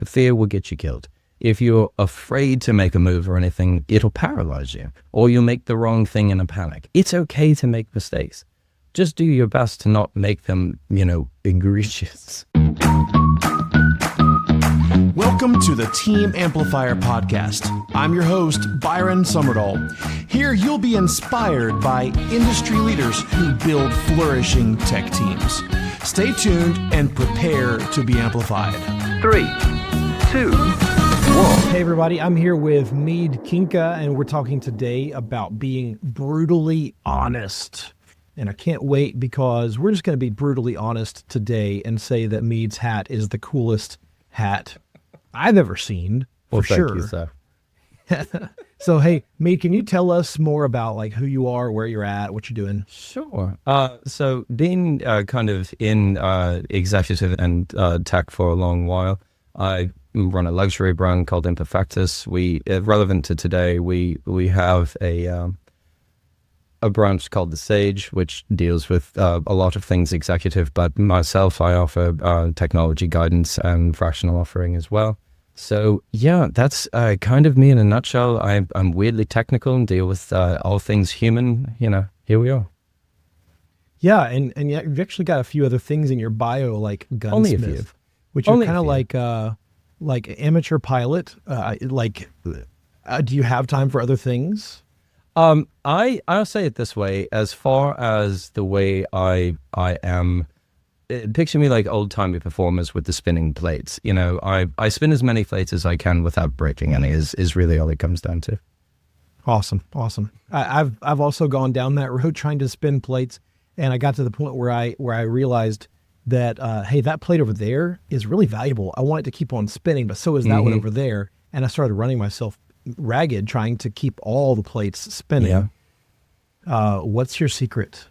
fear will get you killed. If you're afraid to make a move or anything, it'll paralyze you, or you'll make the wrong thing in a panic. It's okay to make mistakes. Just do your best to not make them, egregious. Welcome to the Team Amplifier Podcast. I'm your host, Byron Sommerdahl. Here you'll be inspired by industry leaders who build flourishing tech teams. Stay tuned and prepare to be amplified. 3, 2, 1. Hey everybody, I'm here with Meade Kincke, and we're talking today about being brutally honest. And I can't wait because we're just going to be brutally honest today and say that Meade's hat is the coolest hat I've ever seen, for sure. Thank you, sir. So, hey, Meade, can you tell us more about like who you are, where you're at, what you're doing? Sure. So being kind of in executive and tech for a long while, I run a luxury brand called Imperfectus. We, relevant to today, we have a branch called The Sage, which deals with a lot of things executive, but myself, I offer technology guidance and fractional offering as well. So yeah, that's kind of me in a nutshell. I'm weirdly technical and deal with all things human. Here we are. Yeah, and you've actually got a few other things in your bio, like gunsmith, Only a few. Which are kind of like amateur pilot. Do you have time for other things? I'll say it this way: as far as the way I am. Picture me like old-timey performers with the spinning plates. I spin as many plates as I can without breaking any is really all it comes down to. Awesome. I've also gone down that road trying to spin plates, and I got to the point where I realized that, hey, that plate over there is really valuable. I want it to keep on spinning, but so is that one over there. And I started running myself ragged trying to keep all the plates spinning. Yeah. What's your secret?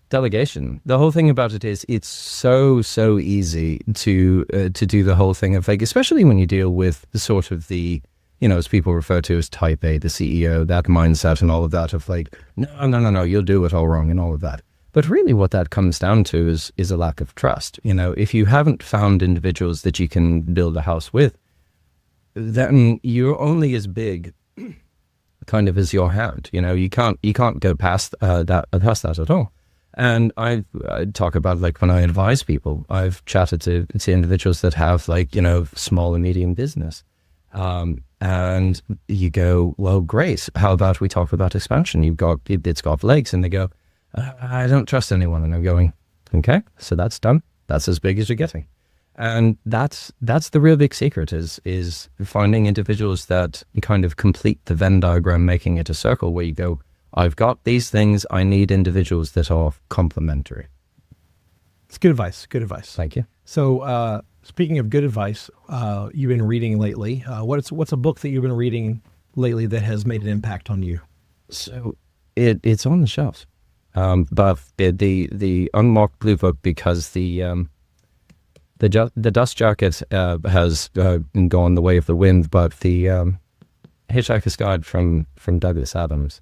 Delegation. The whole thing about it is it's so easy to do the whole thing of like, especially when you deal with the sort of the, as people refer to as type A, the CEO, that mindset and all of that of like, no, you'll do it all wrong and all of that. But really what that comes down to is a lack of trust. If you haven't found individuals that you can build a house with, then you're only as big kind of as your hand. You can't go past that at all. And I talk about like when I advise people, I've chatted to individuals that have like, small and medium business. And you go, well, great. How about we talk about expansion? It's got legs. And they go, I don't trust anyone. And I'm going, okay, so that's done. That's as big as you're getting. And that's the real big secret is finding individuals that kind of complete the Venn diagram, making it a circle where you go, I've got these things. I need individuals that are complementary. It's good advice. Thank you. So speaking of good advice, you've been reading lately. What's a book that you've been reading lately that has made an impact on you? So it's on the shelves. But the unmarked blue book, because the dust jacket has gone the way of the wind, but the Hitchhiker's Guide from Douglas Adams.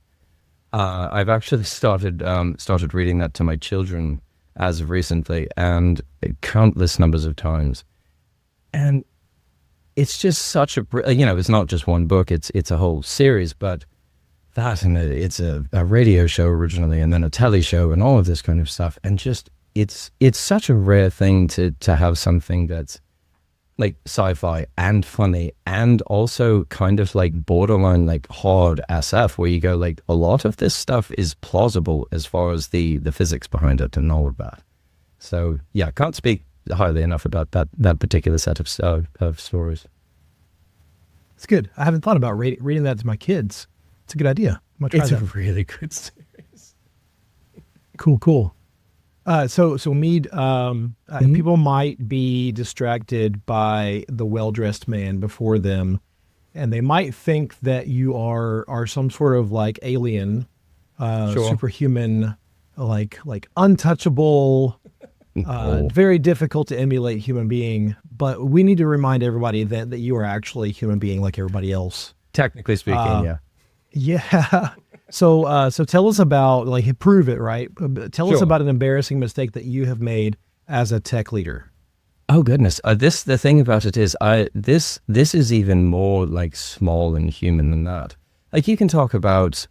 I've actually started reading that to my children as of recently, and countless numbers of times. And it's just such a, it's not just one book, it's a whole series, but that, and it's a radio show originally, and then a telly show, and all of this kind of stuff. And just, it's such a rare thing to have something that's like sci-fi and funny and also kind of like borderline like hard SF, where you go like a lot of this stuff is plausible as far as the physics behind it and all of that. So yeah, can't speak highly enough about that particular set of stories. It's good. I haven't thought about reading that to my kids. It's a good idea. I'm gonna try It's that. a really good series. Cool. So Meade, people might be distracted by the well-dressed man before them, and they might think that you are some sort of like alien, Sure. superhuman, like untouchable, very difficult to emulate human being. But we need to remind everybody that you are actually a human being like everybody else. Technically speaking, yeah. Yeah. So tell us about, like, prove it, right? Tell us Sure. about an embarrassing mistake that you have made as a tech leader. Oh goodness. The thing about it is, this is even more like small and human than that. Like you can talk about,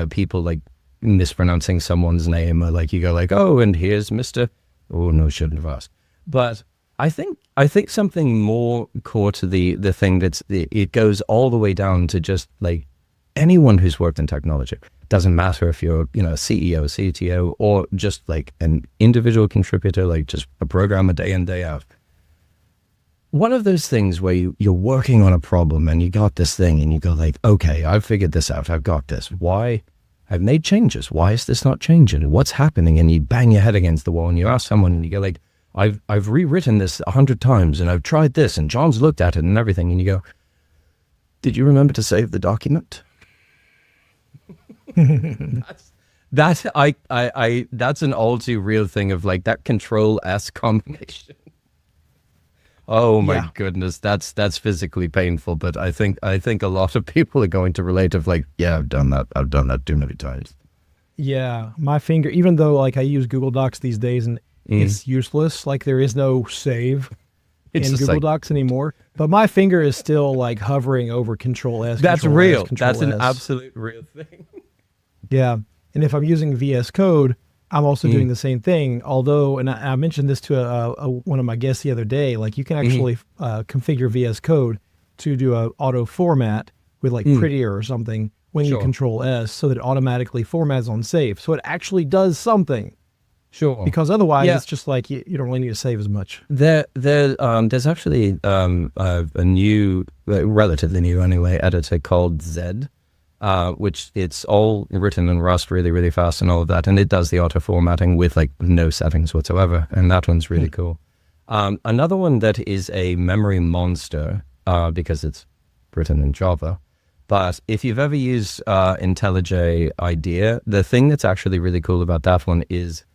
people like mispronouncing someone's name, or like you go like, oh, and here's Mr. Oh no, shouldn't have asked. But I think something more core to the thing it goes all the way down to just like anyone who's worked in technology. Doesn't matter if you're, a CEO, CTO, or just like an individual contributor, like just a programmer day in, day out. One of those things where you're working on a problem and you got this thing and you go like, okay, I've figured this out. I've got this. Why? I've made changes. Why is this not changing? What's happening? And you bang your head against the wall and you ask someone and you go like, I've rewritten this 100 times and I've tried this and John's looked at it and everything. And you go, did you remember to save the document? That's an all too real thing of like that Control S combination. Oh my goodness, that's physically painful. But I think a lot of people are going to relate of like, yeah, I've done that too many times. Yeah, my finger, even though like I use Google Docs these days and it's useless, like there is no save in Google Docs anymore. But my finger is still like hovering over Control S. That's Control real. S, Control That's an S. absolute real thing. Yeah. And if I'm using VS Code, I'm also doing the same thing. Although, and I mentioned this to one of my guests the other day, like you can actually configure VS Code to do a auto format with like prettier or something when you Control S, so that it automatically formats on save. So it actually does something. Sure. Because otherwise it's just like you don't really need to save as much. There's actually a new, relatively new anyway, editor called Zed. Which it's all written in Rust really, really fast and all of that. And it does the auto formatting with like no settings whatsoever. And that one's really cool. Another one that is a memory monster, because it's written in Java. But if you've ever used IntelliJ IDEA, the thing that's actually really cool about that one is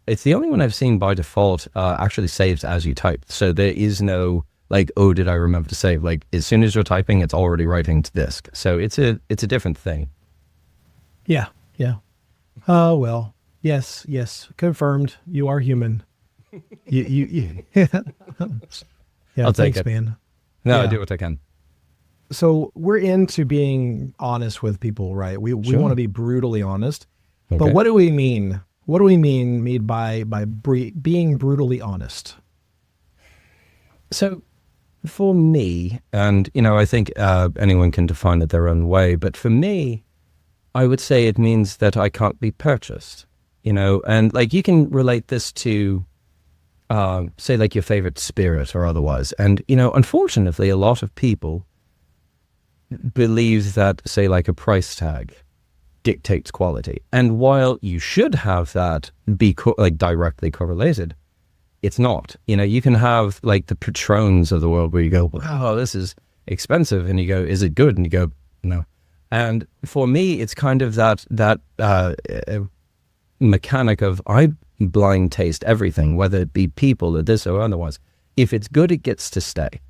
it's the only one I've seen by default actually saves as you type. So there is no like, oh, did I remember to save? Like, as soon as you're typing, it's already writing to disk. So it's a different thing. Yeah. Oh, well, yes, confirmed. You are human. you yeah, I'll take thanks, it. Man. No, Yeah. I do what I can. So we're into being honest with people, right? We want to be brutally honest. Okay. But what do we mean? What do we mean by being brutally honest? So for me, and, I think anyone can define it their own way, but for me, I would say it means that I can't be purchased, and like you can relate this to, say, like your favorite spirit or otherwise. And, unfortunately, a lot of people believe that, say, like a price tag dictates quality. And while you should have that be directly correlated, it's not. You can have like the Patrons of the world where you go, wow, this is expensive. And you go, is it good? And you go, no. And for me, it's kind of that mechanic of I blind taste everything, whether it be people or this or otherwise. If it's good, it gets to stay,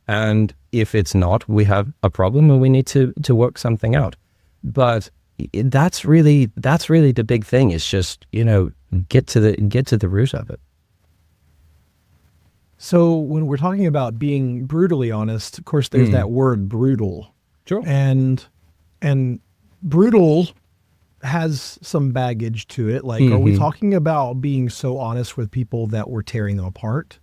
and if it's not, we have a problem and we need to work something out. But that's really the big thing. Is just, get to the root of it. So when we're talking about being brutally honest, of course, there's that word brutal. Sure. And brutal has some baggage to it. Like, are we talking about being so honest with people that we're tearing them apart?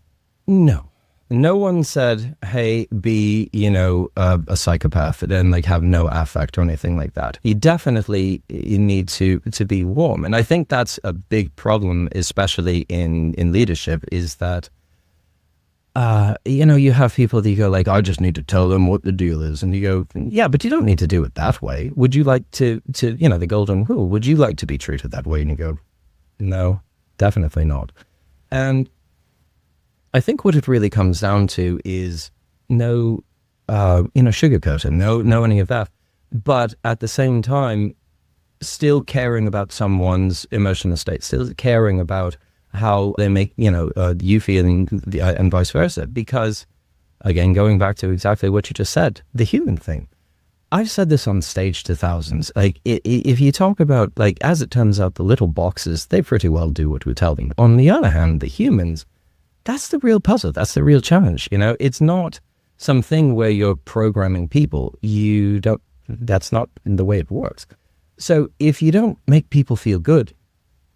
No. No one said, hey, be, a psychopath and like have no affect or anything like that. You definitely need to be warm. And I think that's a big problem, especially in leadership, is that you have people that you go like, I just need to tell them what the deal is. And you go, yeah, but you don't need to do it that way. Would you like to the golden rule, would you like to be treated that way? And you go, no, definitely not. And I think what it really comes down to is no, sugarcoating, no any of that. But at the same time, still caring about someone's emotional state, still caring about how they make, you feeling and vice versa. Because, again, going back to exactly what you just said, the human thing. I've said this on stage to thousands. Like, if you talk about, like, as it turns out, the little boxes, they pretty well do what we tell them. On the other hand, the humans, that's the real puzzle. That's the real challenge. It's not something where you're programming people. That's not the way it works. So if you don't make people feel good,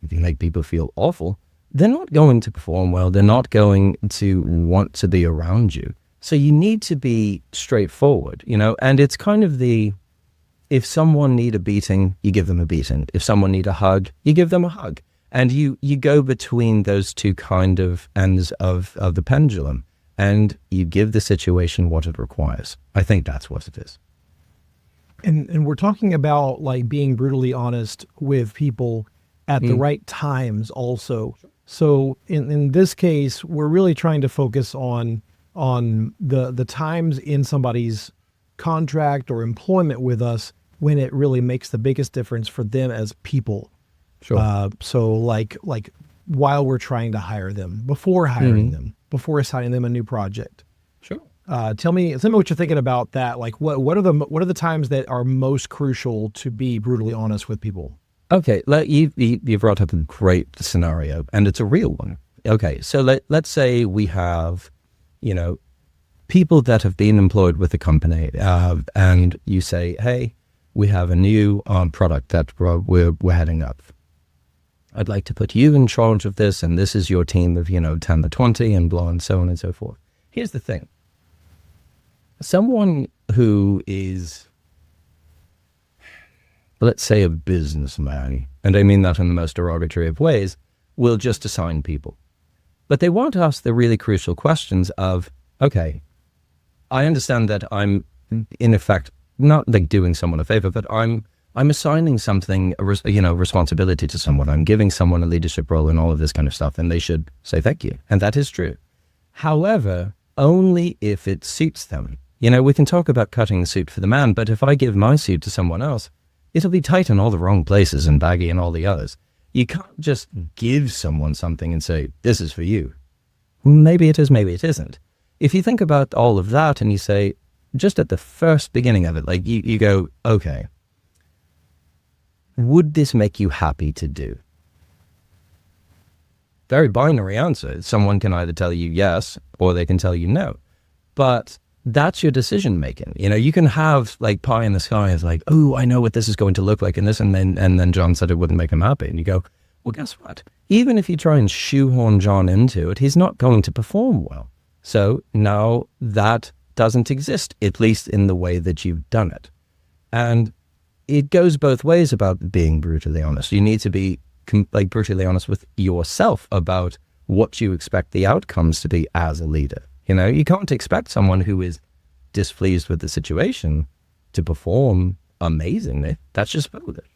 if you make people feel awful, they're not going to perform well. They're not going to want to be around you. So you need to be straightforward, and it's kind of if someone need a beating, you give them a beating. If someone need a hug, you give them a hug. And you go between those two kind of ends of the pendulum, and you give the situation what it requires. I think that's what it is. And we're talking about like being brutally honest with people at the right times also. So in this case, we're really trying to focus on the times in somebody's contract or employment with us when it really makes the biggest difference for them as people. Sure. So like while we're trying to hire them, before hiring them, before assigning them a new project. Sure. Tell me what you're thinking about that. Like what are the times that are most crucial to be brutally honest with people? Okay, you've brought up a great scenario, and it's a real one. Okay, so let's say we have, people that have been employed with the company, and you say, hey, we have a new product that we're heading up. I'd like to put you in charge of this, and this is your team of, 10 to 20, and blah, and so on and so forth. Here's the thing. Someone who is, let's say, a businessman, and I mean that in the most derogatory of ways, will just assign people. But they won't ask the really crucial questions of, okay, I understand that I'm, in effect, not like doing someone a favor, but I'm assigning something, responsibility to someone. I'm giving someone a leadership role and all of this kind of stuff, and they should say thank you. And that is true. However, only if it suits them. We can talk about cutting the suit for the man, but if I give my suit to someone else, it'll be tight in all the wrong places and baggy in all the others. You can't just give someone something and say, this is for you. Maybe it is, maybe it isn't. If you think about all of that and you say, just at the first beginning of it, like you go, okay, would this make you happy to do? Very binary answer. Someone can either tell you yes, or they can tell you no. But that's your decision making. You can have like pie in the sky as like, oh, I know what this is going to look like in this, and then John said it wouldn't make him happy. And you go, well, guess what? Even if you try and shoehorn John into it, he's not going to perform well. So now that doesn't exist, at least in the way that you've done it. And it goes both ways about being brutally honest. You need to be brutally honest with yourself about what you expect the outcomes to be as a leader. You can't expect someone who is displeased with the situation to perform amazingly. That's just foolish.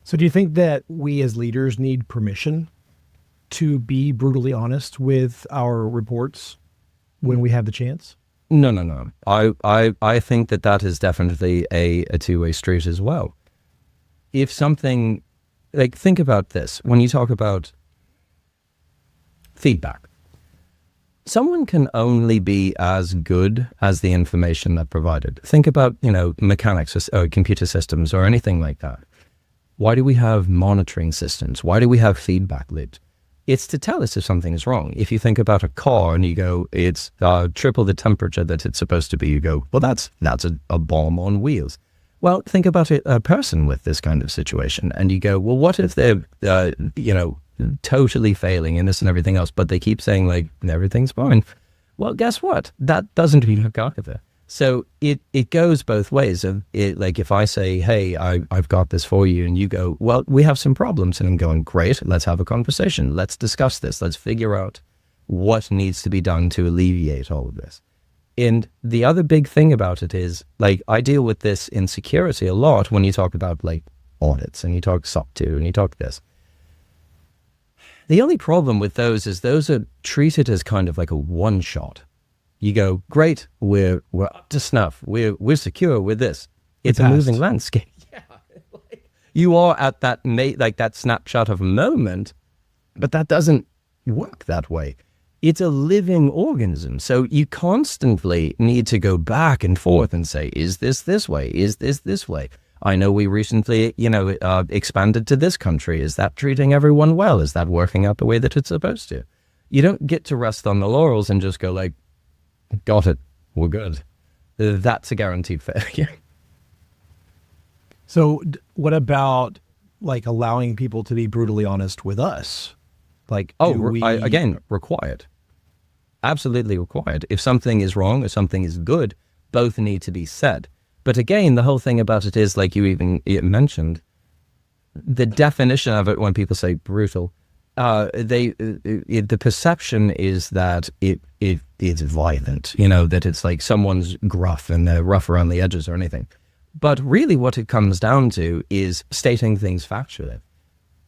So do you think that we as leaders need permission to be brutally honest with our reports when we have the chance? No. I think that is definitely a two-way street as well. If something, think about this. When you talk about feedback, someone can only be as good as the information that provided. Think about, mechanics or computer systems or anything like that. Why do we have monitoring systems? Why do we have feedback loops? It's to tell us if something is wrong. If you think about a car and you go, it's triple the temperature that it's supposed to be, you go, well, that's a bomb on wheels. Well, think about a person with this kind of situation, and you go, well, what if they're, totally failing in this and everything else, but they keep saying like everything's fine? Well, guess what? That doesn't work either. So it goes both ways. Of it, like if I say, hey, I've got this for you, and you go, well, we have some problems, and I'm going, great, let's have a conversation. Let's discuss this. Let's figure out what needs to be done to alleviate all of this. And the other big thing about it is, like, I deal with this in security a lot when you talk about like audits and you talk SOC 2 and you talk this. The only problem with those is those are treated as kind of like a one shot. You go, great, we're up to snuff, we're secure with this. It's a moving landscape. Yeah, you are at that that snapshot of a moment, but that doesn't work that way. It's a living organism, so you constantly need to go back and forth and say, is this way? Is this way? I know we recently, expanded to this country. Is that treating everyone well? Is that working out the way that it's supposed to? You don't get to rest on the laurels and just go like, got it, we're good. That's a guaranteed failure. So what about like allowing people to be brutally honest with us? Like, again, required. Absolutely required. If something is wrong or something is good, both need to be said. But again, the whole thing about it is, like you mentioned, the definition of it when people say brutal, the perception is that it is violent, that it's like someone's gruff and they're rough around the edges or anything. But really what it comes down to is stating things factually.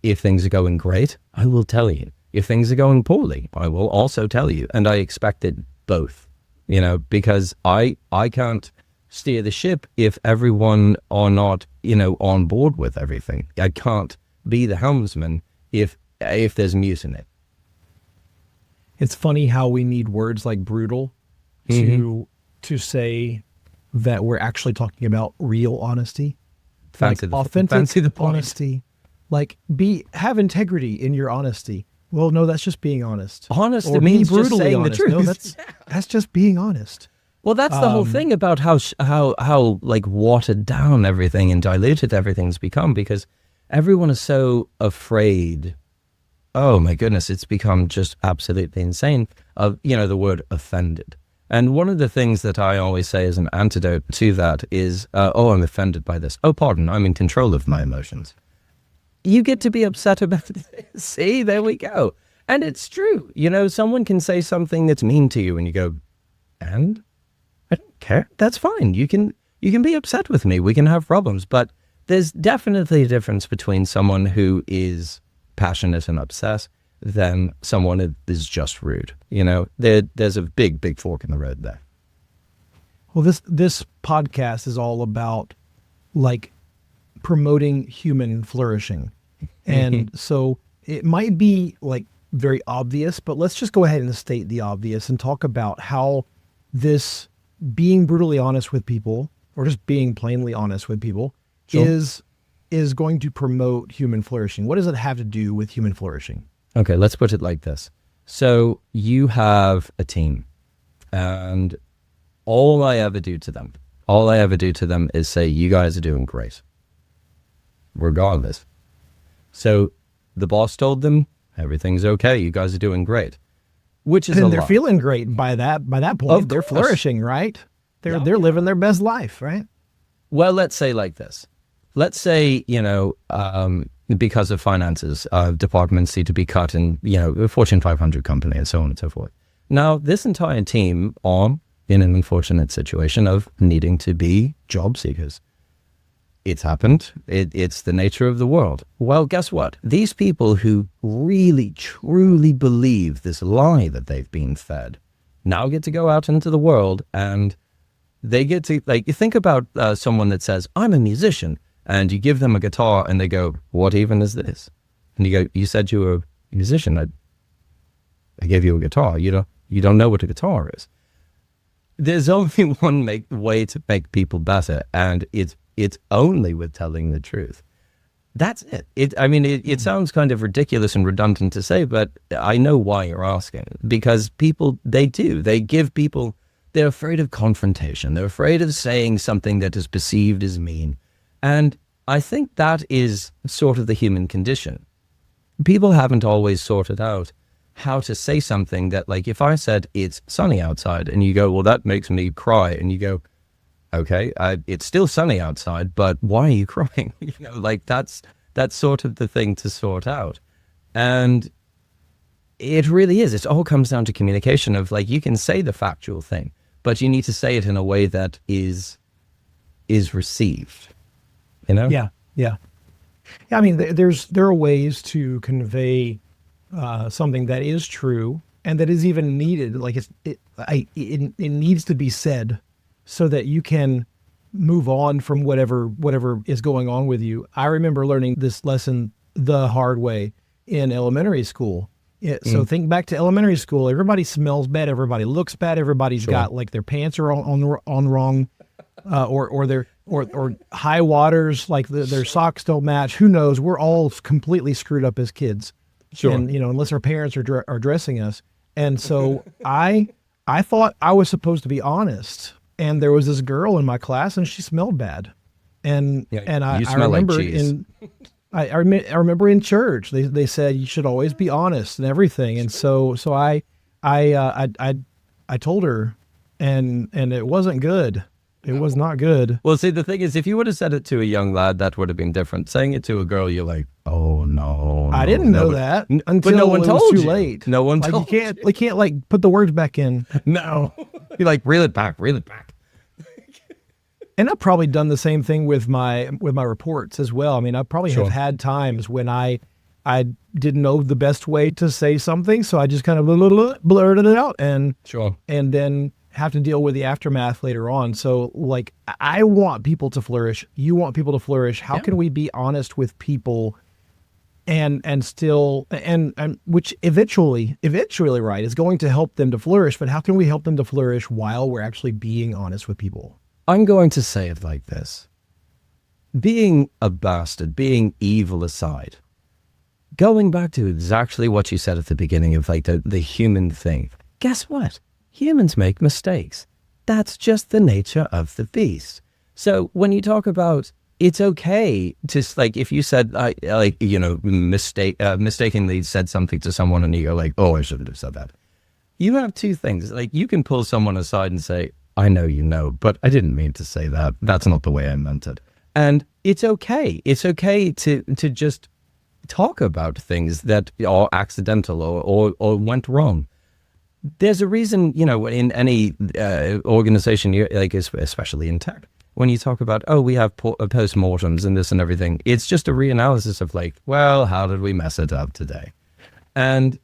If things are going great, I will tell you. If things are going poorly, I will also tell you. And I expect it both, because I can't steer the ship if everyone are not, on board with everything. I can't be the helmsman if there's mutiny. It's funny how we need words like brutal to say that we're actually talking about real honesty. Authentic honesty. Like have integrity in your honesty. Well, no, that's just being honest. Honest or means brutally just saying honest. the truth. No, that's just being honest. Well, that's the whole thing about how like watered down everything and diluted everything's become, because everyone is so afraid. Oh my goodness, it's become just absolutely insane of, the word offended. And one of the things that I always say as an antidote to that is, I'm offended by this. Oh, pardon, I'm in control of my emotions. You get to be upset about it. See, there we go. And it's true. Someone can say something that's mean to you and you go, and? I don't care. That's fine. You can be upset with me. We can have problems. But there's definitely a difference between someone who is passionate and upset than someone that is just rude. There's a big fork in the road there. Well, this podcast is all about like promoting human flourishing. And so it might be like very obvious, but let's just go ahead and state the obvious and talk about how this being brutally honest with people, or just being plainly honest with people, sure, is going to promote human flourishing. What does it have to do with human flourishing? Okay, let's put it like this. So you have a team, and all I ever do to them is say, you guys are doing great, regardless. So the boss told them, everything's okay, you guys are doing great, which is and they're feeling great by that point. They're flourishing, right? They're living their best life, right? Well, let's say like this. Let's say, because of finances, departments need to be cut in, a Fortune 500 company and so on and so forth. Now, this entire team are in an unfortunate situation of needing to be job seekers. It's happened. It's the nature of the world. Well, guess what? These people who really, truly believe this lie that they've been fed now get to go out into the world, and they get to, like, you think about someone that says, I'm a musician, and you give them a guitar and they go, what even is this? And you go, you said you were a musician. I gave you a guitar. You don't know what a guitar is. There's only one way to make people better, and it's only with telling the truth. That's it. It sounds kind of ridiculous and redundant to say, but I know why you're asking. Because people, they're afraid of confrontation. They're afraid of saying something that is perceived as mean. And I think that is sort of the human condition. People haven't always sorted out how to say something that, like, if I said it's sunny outside and you go, well, that makes me cry. And you go, okay, it's still sunny outside, but why are you crying? That's sort of the thing to sort out. And it really is. It all comes down to communication of, like, you can say the factual thing, but you need to say it in a way that is received, Yeah. I mean, there are ways to convey something that is true and that is even needed. Like it needs to be said so that you can move on from whatever is going on with you. I remember learning this lesson the hard way in elementary school. So think back to elementary school. Everybody smells bad. Everybody looks bad. Everybody's got, like, their pants are on wrong. or high waters, like their socks don't match. Who knows? We're all completely screwed up as kids. Sure. And, unless our parents are dressing us. And so I thought I was supposed to be honest. And there was this girl in my class, and she smelled bad. And I remember I remember in church they said you should always be honest and everything. And so I told her, and it wasn't good. It was not good. Well, see, the thing is, if you would have said it to a young lad, that would have been different. Saying it to a girl, you're like, oh no. I didn't know that until but no one it told was too you. late. No one like told you can't like put the words back in. No. You're like, reel it back. And I've probably done the same thing with my reports as well. I mean, I probably have had times when I didn't know the best way to say something, so I just kind of blurted it out and then have to deal with the aftermath later on. So like, I want people to flourish. You want people to flourish. How can we be honest with people and still, and which eventually, right, is going to help them to flourish, but how can we help them to flourish while we're actually being honest with people? I'm going to say it like this. Being a bastard, being evil aside, going back to exactly what you said at the beginning of like the human thing, guess what? Humans make mistakes. That's just the nature of the beast. So when you talk about it's okay to, like, if you said, mistakenly said something to someone and you go like, oh, I shouldn't have said that. You have two things. Like, you can pull someone aside and say, I know you know, but I didn't mean to say that. That's not the way I meant it. And it's okay. It's okay to just talk about things that are accidental or went wrong. There's a reason, in any organization, like especially in tech, when you talk about, we have postmortems and this and everything, it's just a reanalysis of like, well, how did we mess it up today? And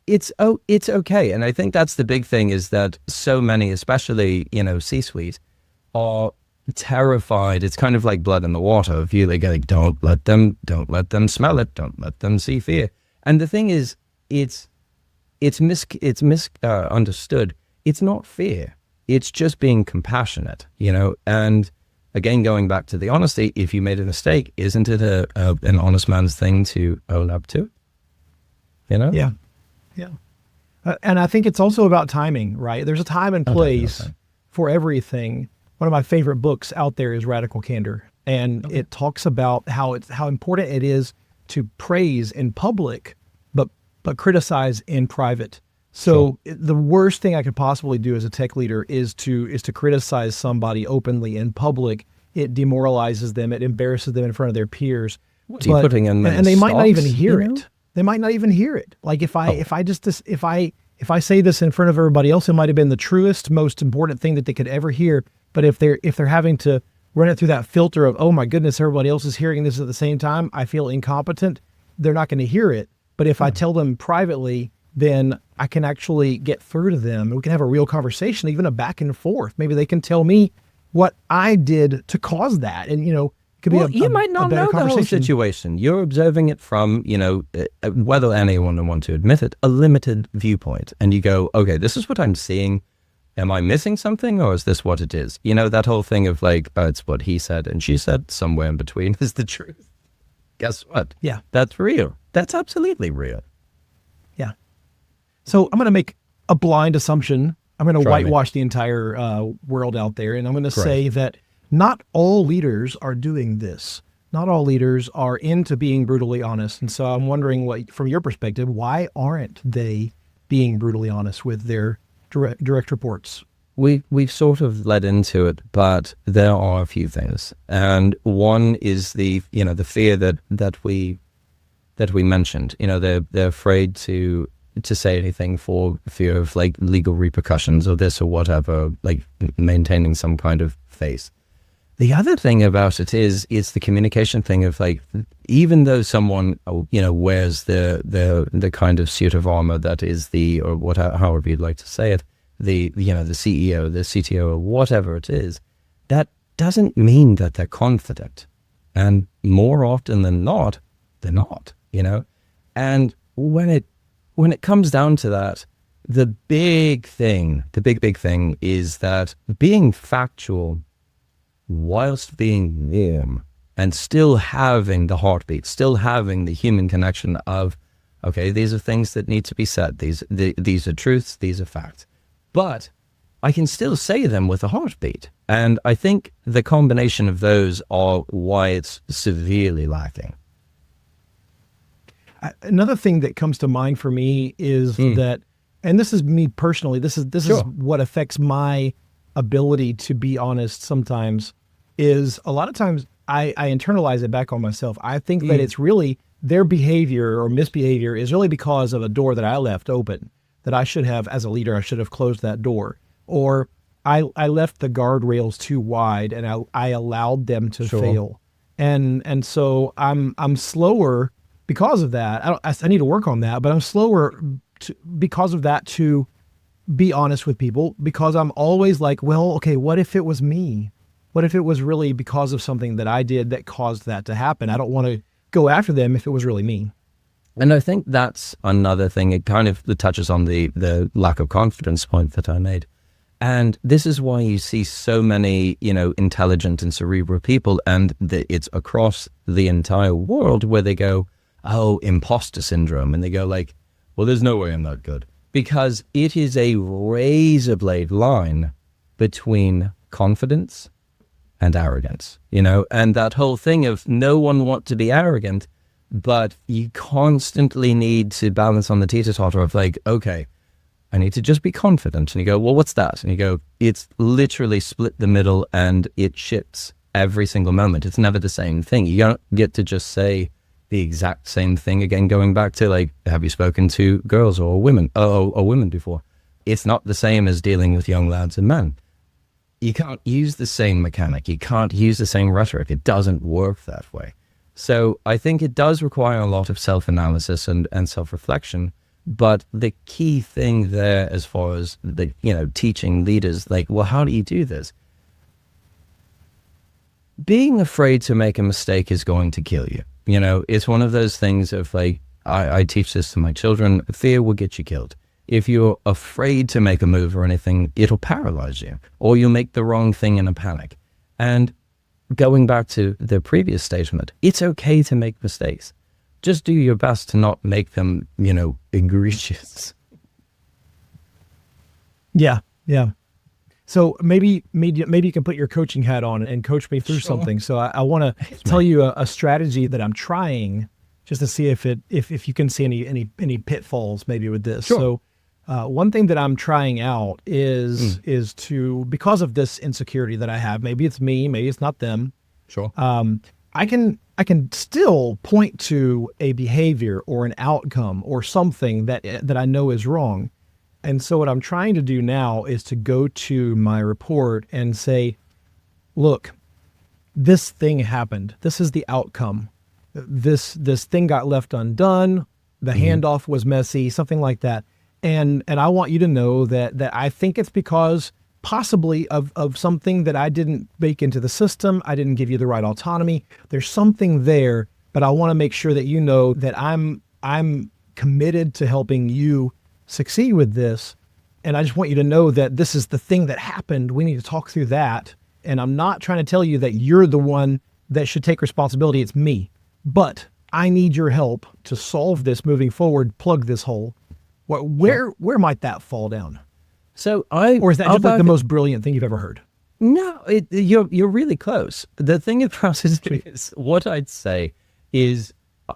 it's okay. And I think that's the big thing, is that so many, especially, C-suite, are terrified. It's kind of like blood in the water. If you like, don't let them smell it. Don't let them see fear. And the thing is, it's misunderstood. It's not fear. It's just being compassionate, and again, going back to the honesty, if you made a mistake, isn't it an honest man's thing to own up to? Yeah. And I think it's also about timing, right? There's a time and place for everything. One of my favorite books out there is Radical Candor, and it talks about how important it is to praise in public, but criticize in private. So the worst thing I could possibly do as a tech leader is to criticize somebody openly in public. It demoralizes them. It embarrasses them in front of their peers. What are you putting in? And they might not even hear it. They might not even hear it. Like if I say this in front of everybody else, it might have been the truest, most important thing that they could ever hear. But if they're having to run it through that filter of, oh my goodness, everybody else is hearing this at the same time, I feel incompetent, they're not going to hear it. But if I tell them privately, then I can actually get through to them. We can have a real conversation, even a back and forth. Maybe they can tell me what I did to cause that. And, it could be you might not know the whole situation. You're observing it from, whether anyone want to admit it, a limited viewpoint. And you go, okay, this is what I'm seeing. Am I missing something, or is this what it is? That whole thing of like, it's what he said and she said, somewhere in between is the truth. Guess what? Yeah. That's real. That's absolutely real. Yeah. So I'm going to make a blind assumption. I'm going to whitewash the entire world out there. And I'm going to say that not all leaders are doing this. Not all leaders are into being brutally honest. And so I'm wondering, from your perspective, why aren't they being brutally honest with their direct reports? We've sort of led into it, but there are a few things. And one is the fear that we mentioned. They're afraid to say anything for fear of like legal repercussions or this or whatever, like maintaining some kind of face. The other thing about it is the communication thing of like, even though someone, wears the kind of suit of armor that is however you'd like to say it, the CEO, the CTO, or whatever it is, that doesn't mean that they're confident. And more often than not, they're not, And when it comes down to that, the big thing is that being factual whilst being warm and still having the heartbeat, still having the human connection of, okay, these are things that need to be said. These are truths, these are facts. But I can still say them with a heartbeat. And I think the combination of those are why it's severely lacking. Another thing that comes to mind for me is that, and this is me personally, this is what affects my ability to be honest sometimes, is a lot of times I internalize it back on myself. I think that it's really their behavior or misbehavior is really because of a door that I left open, that I should have, as a leader, I should have closed that door. Or I left the guardrails too wide and I allowed them to fail. And so I'm slower because of that. I need to work on that, but I'm slower because of that to be honest with people, because I'm always like, well, okay, what if it was me? What if it was really because of something that I did that caused that to happen? I don't want to go after them if it was really me. And I think that's another thing. It kind of touches on the lack of confidence point that I made. And this is why you see so many, intelligent and cerebral people, and it's across the entire world where they go, oh, imposter syndrome. And they go like, well, there's no way I'm that good. Because it is a razor blade line between confidence and arrogance, and that whole thing of no one wants to be arrogant, but you constantly need to balance on the teeter-totter of like, okay, I need to just be confident. And you go, well, what's that? And you go, it's literally split the middle and it shifts every single moment. It's never the same thing. You don't get to just say the exact same thing again, going back to like, have you spoken to girls or women or women before? It's not the same as dealing with young lads and men. You can't use the same mechanic. You can't use the same rhetoric. It doesn't work that way. So I think it does require a lot of self-analysis and self-reflection. But the key thing there, as far as the, teaching leaders, like, well, how do you do this? Being afraid to make a mistake is going to kill you. It's one of those things of like, I teach this to my children, fear will get you killed. If you're afraid to make a move or anything, it'll paralyze you, or you'll make the wrong thing in a panic. And going back to the previous statement, it's okay to make mistakes. Just do your best to not make them, egregious. Yeah. So maybe you can put your coaching hat on and coach me through something. So I want to tell you a strategy that I'm trying just to see if you can see any pitfalls maybe with this. Sure. So one thing that I'm trying out is to, because of this insecurity that I have, maybe it's me, maybe it's not them. Sure. I can still point to a behavior or an outcome or something that I know is wrong. And so what I'm trying to do now is to go to my report and say, look, this thing happened. This is the outcome. This thing got left undone. The handoff was messy, something like that. And I want you to know that I think it's because possibly of something that I didn't bake into the system. I didn't give you the right autonomy. There's something there, but I want to make sure that you know that I'm committed to helping you succeed with this. And I just want you to know that this is the thing that happened. We need to talk through that. And I'm not trying to tell you that you're the one that should take responsibility. It's me. But I need your help to solve this moving forward, plug this hole. Where might that fall down? So or is that just like the most brilliant thing you've ever heard? No, you're really close. The thing about it is, what I'd say is,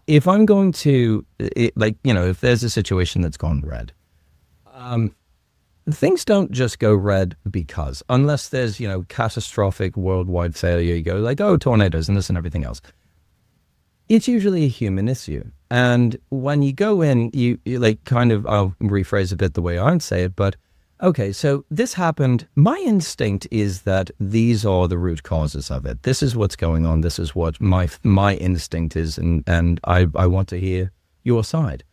if I'm going to, if there's a situation that's gone red, things don't just go red because, unless there's, catastrophic worldwide failure, you go like, oh, tornadoes and this and everything else. It's usually a human issue. And when you go in, you like kind of, I'll rephrase a bit the way I'd say it, but okay, so this happened. My instinct is that these are the root causes of it. This is what's going on. This is what my instinct is. And I want to hear your side.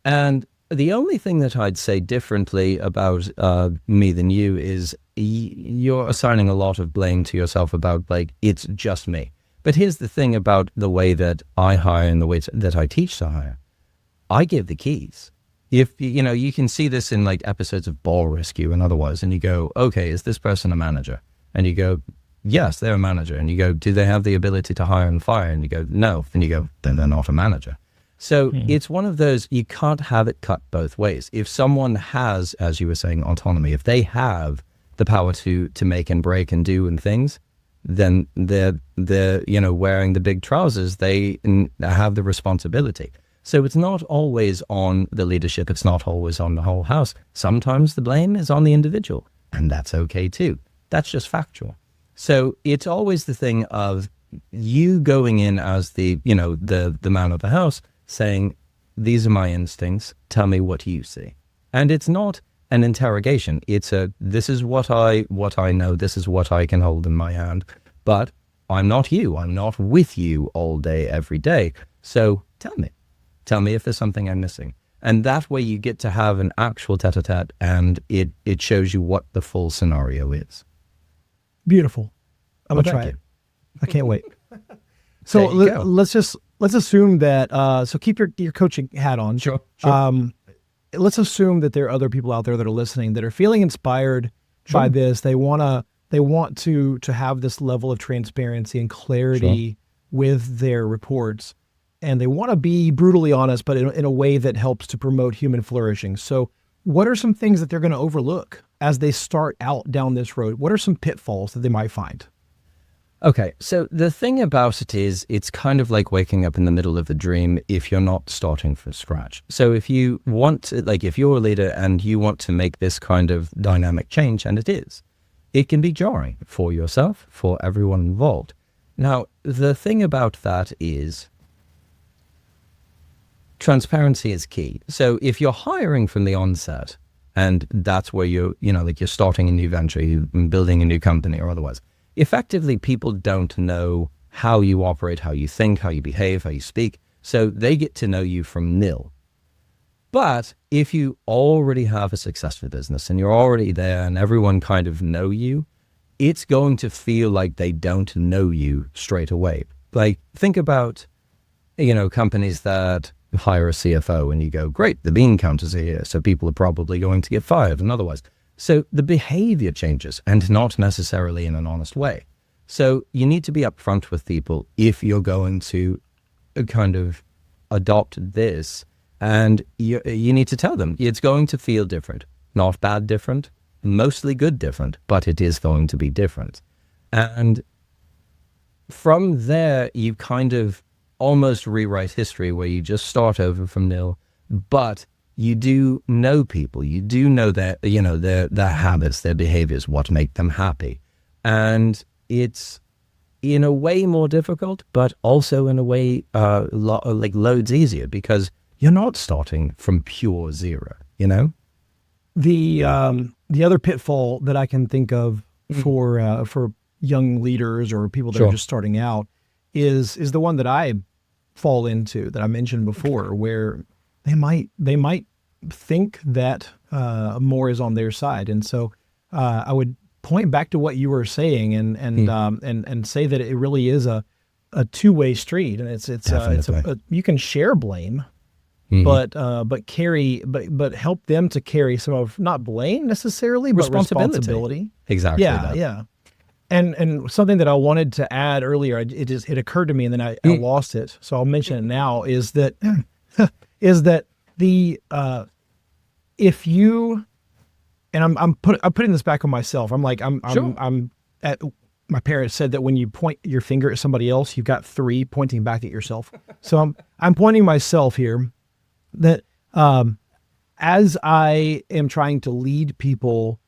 And the only thing that I'd say differently about me than you is you're assigning a lot of blame to yourself about like, it's just me. But here's the thing about the way that I hire and the way that I teach to hire. I give the keys. If, you can see this in like episodes of Ball Rescue and otherwise, and you go, okay, is this person a manager? And you go, yes, they're a manager. And you go, do they have the ability to hire and fire? And you go, no. And you go, then they're not a manager. So it's one of those, you can't have it cut both ways. If someone has, as you were saying, autonomy, if they have the power to make and break and do and things, then they're wearing the big trousers. They have the responsibility. So it's not always on the leadership. It's not always on the whole house. Sometimes the blame is on the individual, and that's okay too. That's just factual. So it's always the thing of you going in as the man of the house, saying, these are my instincts, tell me what you see. And it's not an interrogation. It's this is what I know, this is what I can hold in my hand, but I'm not you. I'm not with you all day, every day. So tell me if there's something I'm missing. And that way you get to have an actual tete-a-tete, and it shows you what the full scenario is. Beautiful. I'm gonna try it. I can't wait. So let's assume that, so keep your coaching hat on. Sure. Let's assume that there are other people out there that are listening that are feeling inspired by this. They want to have this level of transparency and clarity with their reports, and they want to be brutally honest, but in a way that helps to promote human flourishing. So what are some things that they're going to overlook as they start out down this road? What are some pitfalls that they might find? Okay, so the thing about it is, it's kind of like waking up in the middle of a dream if you're not starting from scratch. So if you want to, if you're a leader and you want to make this kind of dynamic change, and it can be jarring for yourself, for everyone involved. Now, the thing about that is transparency is key. So if you're hiring from the onset, and that's where you're starting a new venture, you're building a new company or otherwise, effectively, people don't know how you operate, how you think, how you behave, how you speak. So they get to know you from nil. But if you already have a successful business and you're already there and everyone kind of know you, it's going to feel like they don't know you straight away. Like, think about, companies that hire a CFO and you go, great, the bean counters are here, so people are probably going to get fired and otherwise. So the behavior changes, and not necessarily in an honest way. So you need to be upfront with people if you're going to kind of adopt this, and you need to tell them it's going to feel different. Not bad different, mostly good different, but it is going to be different. And from there, you kind of almost rewrite history, where you just start over from nil, but you do know people, you do know their habits, their behaviors, what make them happy. And it's in a way more difficult, but also in a way loads easier, because you're not starting from pure zero, The other pitfall that I can think of for young leaders or people that are just starting out is the one that I fall into, that I mentioned before, where they might think that more is on their side. And so I would point back to what you were saying and say that it really is a two-way street, and it's you can share blame, but help them to carry some of, not blame necessarily, but responsibility. Exactly. Yeah. And something that I wanted to add earlier, it occurred to me, and then I lost it, so I'll mention it now. Is that the if you, and I'm putting this back on myself. I'm at, my parents said that when you point your finger at somebody else, you've got three pointing back at yourself. So I'm pointing myself here, that as I am trying to lead people,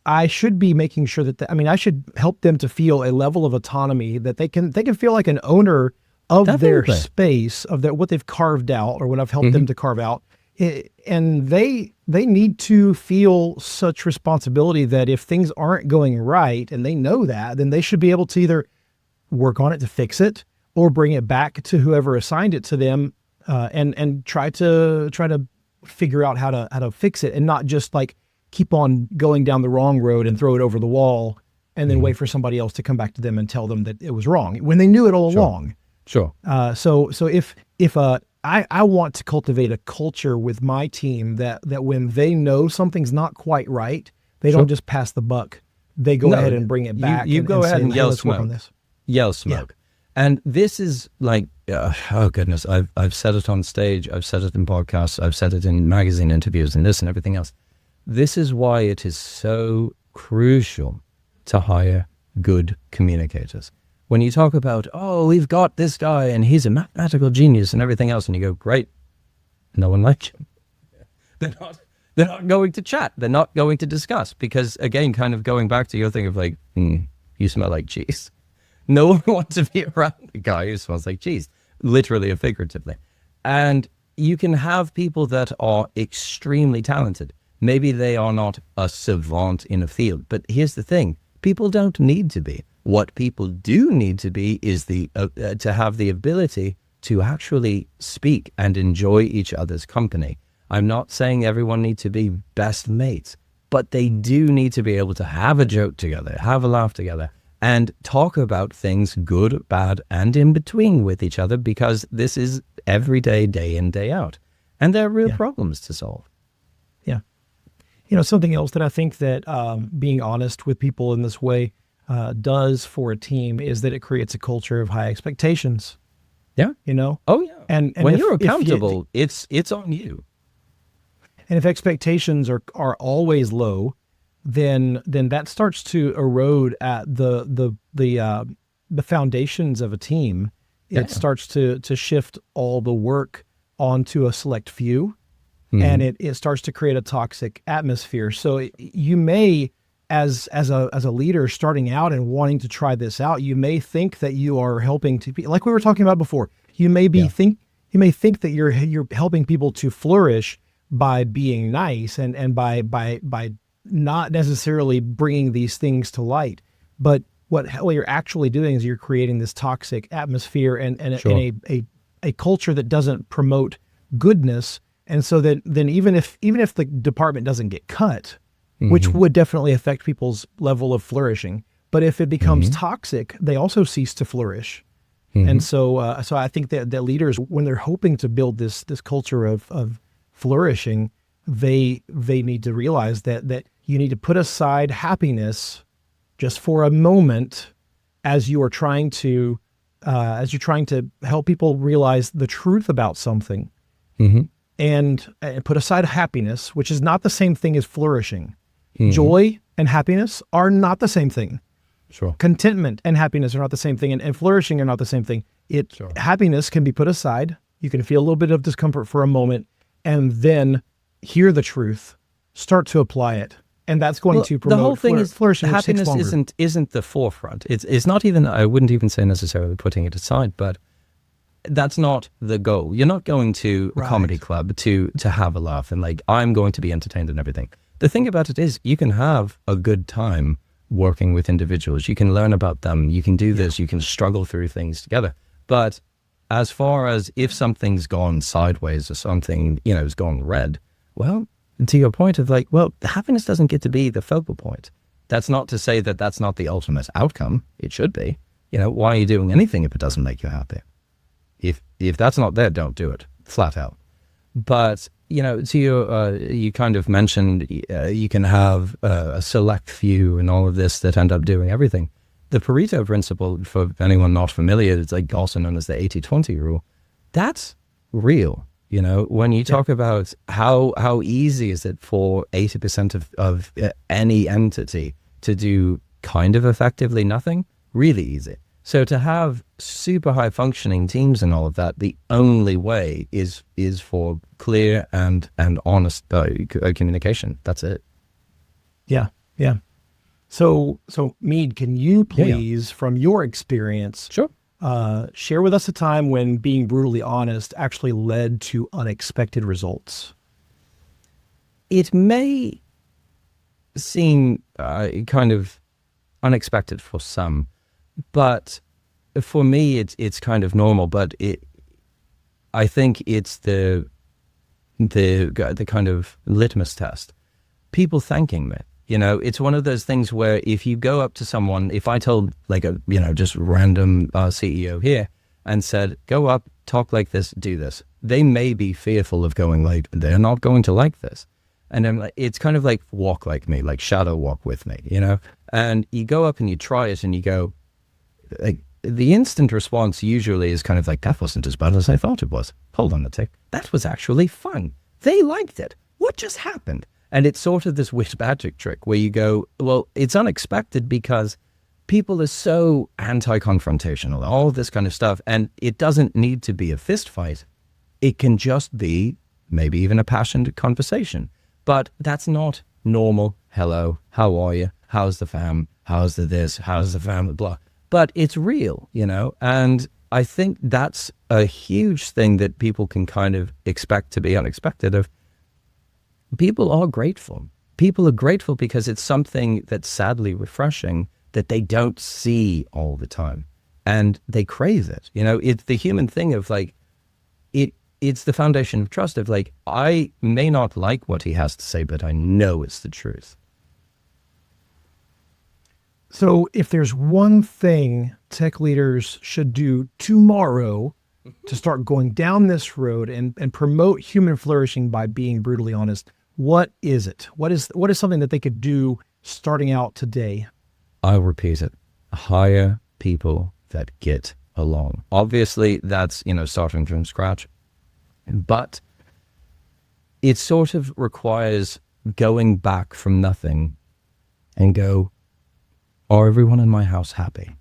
I should be making sure that I should help them to feel a level of autonomy that they can feel like an owner of their space, of what they've carved out, or what I've helped them to carve out. And they need to feel such responsibility that if things aren't going right, and they know that, then they should be able to either work on it to fix it, or bring it back to whoever assigned it to them, and try to figure out how to fix it, and not just keep on going down the wrong road and throw it over the wall, and then wait for somebody else to come back to them and tell them that it was wrong when they knew it all along. Sure. So if I want to cultivate a culture with my team that when they know something's not quite right, they don't just pass the buck they go No, ahead and bring it back. You go ahead say, and "Hey, yell let's work on smoke. this." Yell smoke. And this is like, oh goodness, I've said it on stage, I've said it in podcasts, I've said it in magazine interviews and this and everything else. This is why it is so crucial to hire good communicators. When you talk about, oh, we've got this guy and he's a mathematical genius and everything else, and you go, great, no one likes him. They're not going to chat. They're not going to discuss because, again, kind of going back to your thing of like, you smell like cheese. No one wants to be around the guy who smells like cheese, literally or figuratively. And you can have people that are extremely talented. Maybe they are not a savant in a field, but here's the thing. People don't need to be. What people do need to be is to have the ability to actually speak and enjoy each other's company. I'm not saying everyone needs to be best mates, but they do need to be able to have a joke together, have a laugh together, and talk about things good, bad, and in between with each other, because this is every day, day in, day out. And there are real problems to solve. Yeah. You know, something else that I think that being honest with people in this way does for a team is that it creates a culture of high expectations. Yeah. You know? Oh, yeah. And when you're accountable, it's on you. And if expectations are always low, then that starts to erode at the foundations of a team. It starts to shift all the work onto a select few, and it starts to create a toxic atmosphere. So you may, as a leader starting out and wanting to try this out, you may think that you are helping to be, like we were talking about before. You may think that you're helping people to flourish by being nice and by not necessarily bringing these things to light. But what you're actually doing is you're creating this toxic atmosphere and a culture that doesn't promote goodness. And so then even if the department doesn't get cut, which would definitely affect people's level of flourishing, but if it becomes toxic, they also cease to flourish. And so I think that leaders, when they're hoping to build this culture of flourishing, they need to realize that you need to put aside happiness just for a moment as you're trying to help people realize the truth about something, and put aside happiness, which is not the same thing as flourishing. Joy and happiness are not the same thing. Sure. Contentment and happiness are not the same thing, and flourishing are not the same thing. Happiness can be put aside. You can feel a little bit of discomfort for a moment, and then hear the truth, start to apply it, and that's going to promote the whole thing is flourishing. Happiness isn't the forefront. It's not even, I wouldn't even say necessarily putting it aside, but that's not the goal. You're not going to a comedy club to have a laugh and like, I'm going to be entertained and everything. The thing about it is you can have a good time working with individuals. You can learn about them. You can do this. You can struggle through things together. But as far as if something's gone sideways or something, has gone red, well, to your point of like, well, happiness doesn't get to be the focal point. That's not to say that that's not the ultimate outcome. It should be. Why are you doing anything if it doesn't make you happy? If that's not there, don't do it, flat out. But, to your, you kind of mentioned you can have a select few and all of this that end up doing everything. The Pareto principle, for anyone not familiar, it's like also known as the 80-20 rule. That's real. When you talk about how easy is it for 80% of any entity to do kind of effectively nothing, really easy. So to have super high functioning teams and all of that, the only way is for clear and honest communication. That's it. Yeah. So Meade, can you please, from your experience, share with us a time when being brutally honest actually led to unexpected results? It may seem kind of unexpected for some, but for me, it's kind of normal. But I think it's the kind of litmus test. People thanking me. It's one of those things where if you go up to someone, if I told like a, just random CEO here and said, go up, talk like this, do this, they may be fearful of going like, they're not going to like this. And I'm like, it's kind of like walk like me, like shadow walk with me, you know? And you go up and you try it and you go, like, the instant response usually is kind of like, that wasn't as bad as I thought it was. Hold on a tick. That was actually fun. They liked it. What just happened? And it's sort of this wit magic trick where you go, well, it's unexpected because people are so anti-confrontational, all this kind of stuff. And it doesn't need to be a fist fight. It can just be maybe even a passionate conversation. But that's not normal. Hello, how are you? How's the fam? How's the this? How's the family? Blah. But it's real, you know? And I think that's a huge thing that people can kind of expect to be unexpected of. People are grateful. People are grateful because it's something that's sadly refreshing that they don't see all the time. And they crave it. You know, it's the human thing of like, it's the foundation of trust of like, I may not like what he has to say, but I know it's the truth. So if there's one thing tech leaders should do tomorrow to start going down this road and promote human flourishing by being brutally honest, what is it? What is something that they could do starting out today? I'll repeat it. Hire people that get along. Obviously, that's, you know, starting from scratch. But it sort of requires going back from nothing and go, are everyone in my house happy?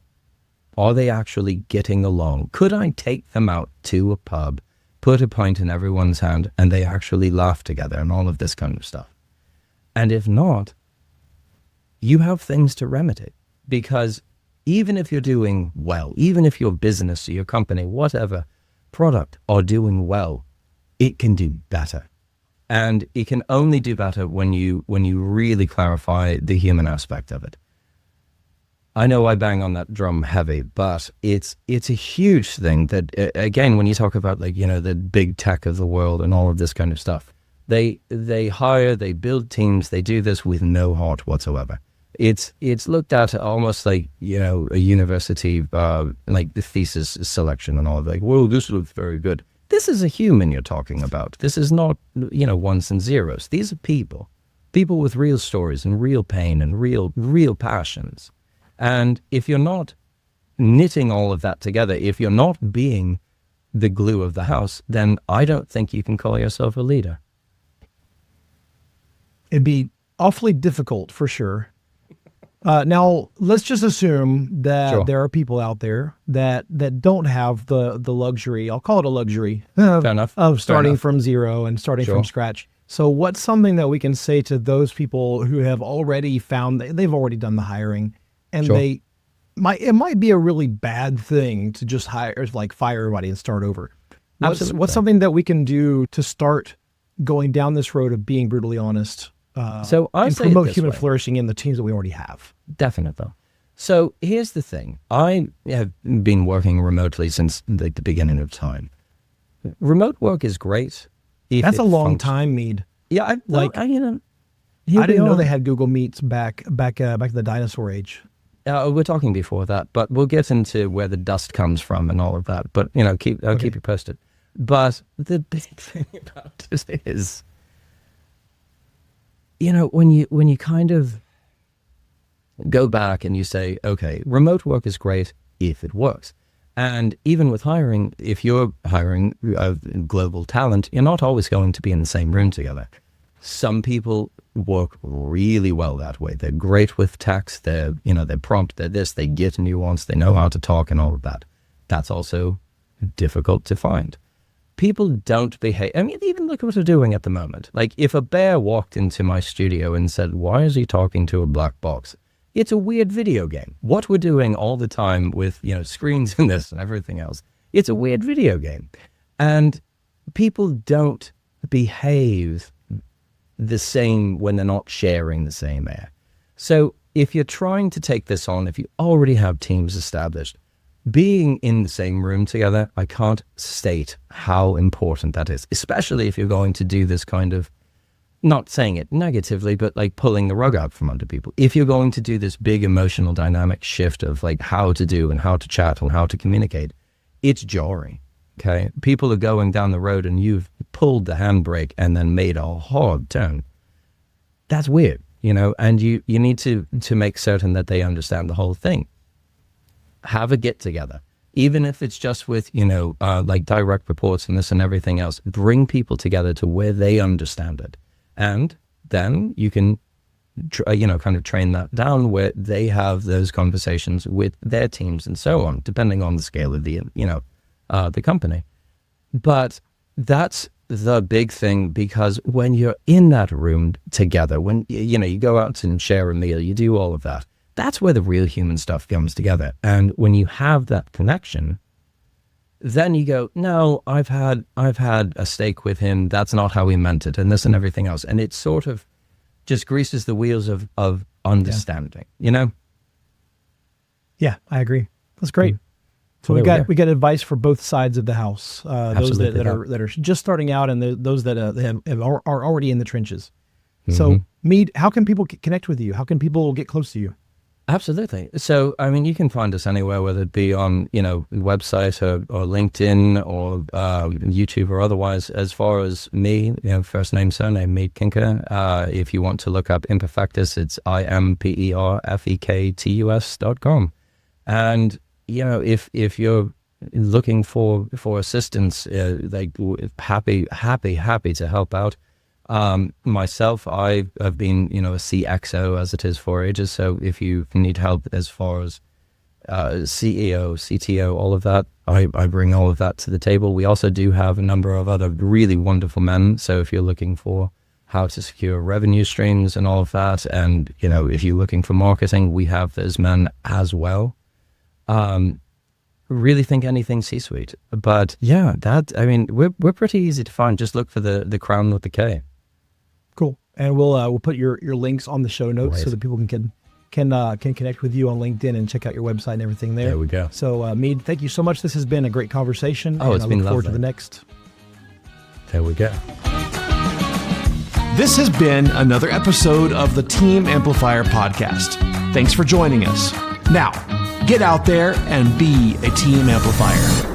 Are they actually getting along? Could I take them out to a pub, put a pint in everyone's hand, and they actually laugh together and all of this kind of stuff? And if not, you have things to remedy. Because even if you're doing well, even if your business or your company, whatever product are doing well, it can do better. And it can only do better when you really clarify the human aspect of it. I know I bang on that drum heavy, but it's a huge thing that, again, when you talk about, like, you know, the big tech of the world and all of this kind of stuff, they hire, they build teams, they do this with no heart whatsoever. It's looked at almost like, you know, a university, like the thesis selection and all of, like, well, this looks very good. This is a human you're talking about. This is not, you know, ones and zeros. These are people with real stories and real pain and real passions. And if you're not knitting all of that together, if you're not being the glue of the house, then I don't think you can call yourself a leader. It'd be awfully difficult for sure. Now, let's just assume that Sure. there are people out there that don't have the luxury, I'll call it a luxury, Fair enough. of starting Fair enough. from zero and starting Sure. from scratch. So what's something that we can say to those people who have already found, they've already done the hiring, and Sure. it might be a really bad thing to just hire, like fire everybody and start over. Absolutely. What's something that we can do to start going down this road of being brutally honest So I and say it promote this human way. flourishing in the teams that we already have? Definitely. So here's the thing. I have been working remotely since the beginning of time. Remote work is great. If That's it a long functions. time, Meade. Yeah, you know, I didn't know they had Google Meets back to the dinosaur age. We're talking before that, but we'll get into where the dust comes from and all of that. But, you know, I'll keep you posted. But the big thing about this is, you know, when you kind of go back and you say, okay, remote work is great if it works. And even with hiring, if you're hiring global talent, you're not always going to be in the same room together. Some people work really well that way. They're great with text. They're prompt. They're this. They get nuance. They know how to talk and all of that. That's also difficult to find. People don't behave. I mean, even look at what we're doing at the moment. Like, if a bear walked into my studio and said, "Why is he talking to a black box?" It's a weird video game. What we're doing all the time with, you know, screens and this and everything else, it's a weird video game. And people don't behave the same when they're not sharing the same air. So if you're trying to take this on, if you already have teams established, being in the same room together, I can't state how important that is, especially if you're going to do this kind of, not saying it negatively, but like pulling the rug out from under people. If you're going to do this big emotional dynamic shift of like how to do and how to chat and how to communicate, it's jarring. Okay. People are going down the road and you've pulled the handbrake and then made a hard turn. That's weird, and you need to make certain that they understand the whole thing. Have a get together, even if it's just with, like direct reports and this and everything else. Bring people together to where they understand it. And then you can, kind of train that down where they have those conversations with their teams and so on, depending on the scale of the, the company. But that's the big thing, because when you're in that room together, when, you go out and share a meal, you do all of that. That's where the real human stuff comes together. And when you have that connection, then you go, no, I've had a steak with him. That's not how he meant it, and this and everything else. And it sort of just greases the wheels of understanding, Yeah, I agree. That's great. So Well, we got advice for both sides of the house. Those Absolutely, that are just starting out, and those that are already in the trenches. So Meade, how can people connect with you? How can people get close to you? Absolutely. So, you can find us anywhere, whether it be on, website or LinkedIn or YouTube or otherwise. As far as me, first name, surname, Meade Kincke. If you want to look up Imperfectus, it's imperfectus.com. And, if you're looking for assistance, happy to help out. Myself, I've been, a CXO as it is for ages. So if you need help as far as CEO, CTO, all of that, I bring all of that to the table. We also do have a number of other really wonderful men. So if you're looking for how to secure revenue streams and all of that, and, if you're looking for marketing, we have those men as well. Really think anything C-suite. But yeah, we're pretty easy to find. Just look for the crown with the K. Cool. And we'll put your links on the show notes Right. so that people can connect with you on LinkedIn and check out your website and everything there. There we go. So Meade, thank you so much. This has been a great conversation. Oh, and it's I been look forward to lovely. the next. There we go. This has been another episode of the Team Amplifier podcast. Thanks for joining us. Now, get out there and be a team amplifier.